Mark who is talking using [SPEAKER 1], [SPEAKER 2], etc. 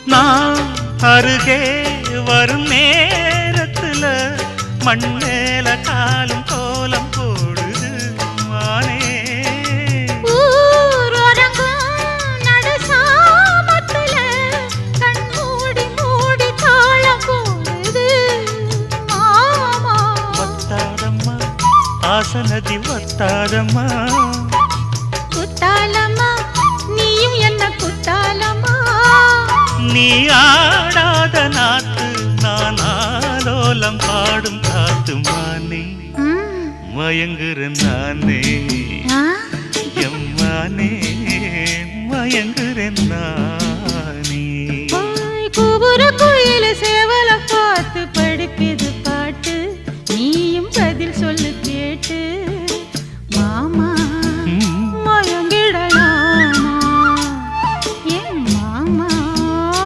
[SPEAKER 1] நான் அருகே வரும் நேரத்துல மண்ணேல காலும் கோலம் போடுது மானே. ஆசனதி வத்தாதம்மா
[SPEAKER 2] குத்தாலம்மா நீயும் என்ன குத்தாலம்மா.
[SPEAKER 1] நீ ஆடாத நாத்து நான் ஆலோலம் பாடும் காத்து மானே. மயங்குறேன் நானே எம்மானே மயங்குறேன் நான்.